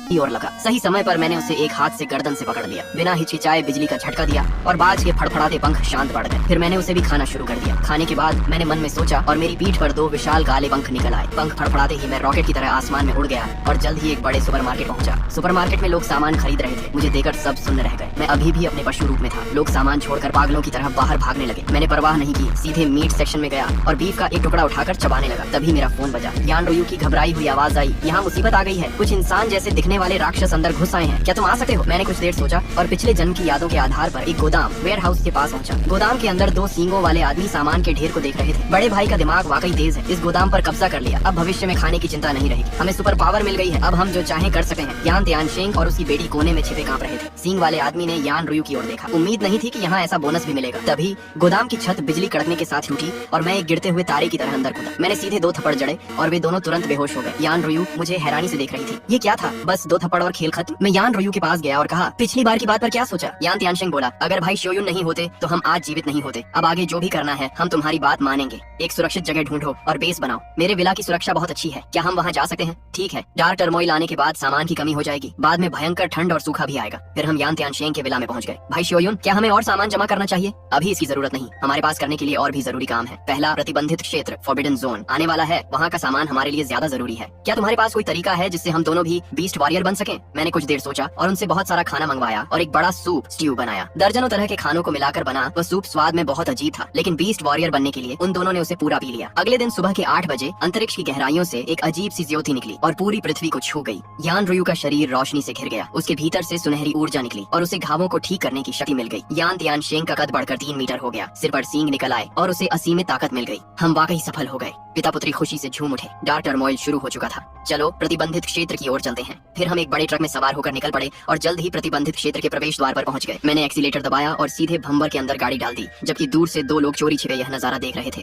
की ओर लगा। सही समय पर मैंने उसे एक हाथ से गर्दन से पकड़ लिया। बिना हिचकिचाए बिजली का झटका दिया और बाज के फड़फड़ाते पंख शांत पड़ गए। फिर मैंने उसे भी खाना शुरू कर दिया। खाने के बाद मैंने मन में सोचा और मेरी पीठ पर दो विशाल काले पंख निकल आए। पंख फड़फड़ाते ही मैं रॉकेट की तरह आसमान में उड़ गया और जल्द ही एक बड़े सुपरमार्केट पहुंचा। सुपरमार्केट में लोग सामान खरीद रहे थे। मुझे देखकर सब सुन्न रह गए। मैं अभी भी अपने पशु रूप में था। लोग सामान छोड़कर पागलों की तरह बाहर भागने लगे। मैंने परवाह नहीं की, सीधे मीट सेक्शन में गया और बीफ का एक टुकड़ा उठाकर चबाने लगा। तभी मेरा फोन बजा। यान रोयू की घबराई हुई आवाज आई, यहाँ मुसीबत आ गई है। कुछ इंसान जैसे दिखने वाले राक्षस अंदर घुस आए हैं, क्या तुम आ सकते हो? मैंने कुछ देर सोचा और पिछले जन्म की यादों के आधार पर एक गोदाम वेयर हाउस के पास पहुंचा। गोदाम के अंदर दो सींगों वाले आदमी सामान के ढेर को देख रहे थे। बड़े भाई का दिमाग वाकई तेज है। इस गोदाम पर कब्जा कर लिया। अब भविष्य में खाने की चिंता नहीं रहेगी। हमें सुपर पावर मिल गई है। अब हम जो चाहे कर सकते हैं। यान त्यानशेंग और उसकी बेटी कोने में छिपे कांप रहे थे। सींग वाले आदमी ने यान रोयू की ओर देखा। उम्मीद नहीं थी कि यहाँ ऐसा बोनस भी मिलेगा। तभी गोदाम की छत बिजली कड़कने के साथ टूटी और मैं एक गिरते हुए तारे की तरह अंदर कूदा। मैंने सीधे दो थप्पड़ जड़े और वे दोनों तुरंत बेहोश हो गए। यान रोयू मुझे हैरानी से देख रही थी। ये क्या था? बस दो थप्पड़ और खेल खत्म। मैं यान रोयू के पास गया और कहा, पिछली बार की बात पर क्या सोचा? यान त्यानशेंग बोला, अगर भाई शोयुन नहीं होते तो हम आज जीवित नहीं होते। अब आगे जो भी करना है हम तुम्हारी बात मानेंगे। एक सुरक्षित जगह ढूंढो और बेस बनाओ। मेरे विला की सुरक्षा बहुत अच्छी है। क्या हम वहाँ जा सकते हैं? ठीक है। डार्क टर्मोइल आने के बाद सामान की कमी हो जाएगी। बाद में भयंकर ठंड और सूखा भी आएगा। फिर हम यान त्यानशेंग के विला में पहुंच गए। भाई शोयुन, क्या हमें और सामान जमा करना चाहिए? अभी इसकी जरूरत नहीं। हमारे पास करने के लिए और भी जरूरी काम है। पहला, प्रतिबंधित क्षेत्र फॉरबिडन जोन आने वाला है। वहाँ का सामान हमारे लिए ज्यादा जरूरी है। क्या तुम्हारे पास कोई तरीका है जिससे हम दोनों भी बीस्ट वॉरियर बन सकें? मैंने कुछ देर सोचा और उनसे बहुत सारा खाना मंगवाया और एक बड़ा सूप स्ट्यू बनाया। दर्जनों तरह के खानों को मिलाकर बना वह सूप स्वाद में बहुत अजीब था, लेकिन बीस्ट वॉरियर बनने के लिए उन दोनों ने उसे पूरा पी लिया। अगले दिन सुबह के 8 बजे अंतरिक्ष की गहराइयों से एक अजीब सी ज्योति निकली और पूरी पृथ्वी को छू गई। यान रोयू का शरीर रोशनी से घिर गया। उसके भीतर से सुनहरी ऊर्जा निकली और उसे घावों को ठीक करने की शक्ति मिल गई। यान त्यानशेंग का कद बढ़कर 3 मीटर हो गया। सिर पर सींग निकल आए और उसे असीमित ताकत मिल गई। हम वाकई सफल हो गए। पिता पुत्री खुशी से झूम उठे। डार्क टर्मोइल शुरू हो चुका था। चलो प्रतिबंधित क्षेत्र की ओर चलते हैं। फिर हम एक बड़े ट्रक में सवार होकर निकल पड़े और जल्द ही प्रतिबंधित क्षेत्र के प्रवेश द्वार पर पहुंच गए। मैंने एक्सीलेटर दबाया और सीधे भंवर के अंदर गाड़ी डाल दी, जबकि दूर से दो लोग चोरी छिपे यह नजारा देख रहे थे।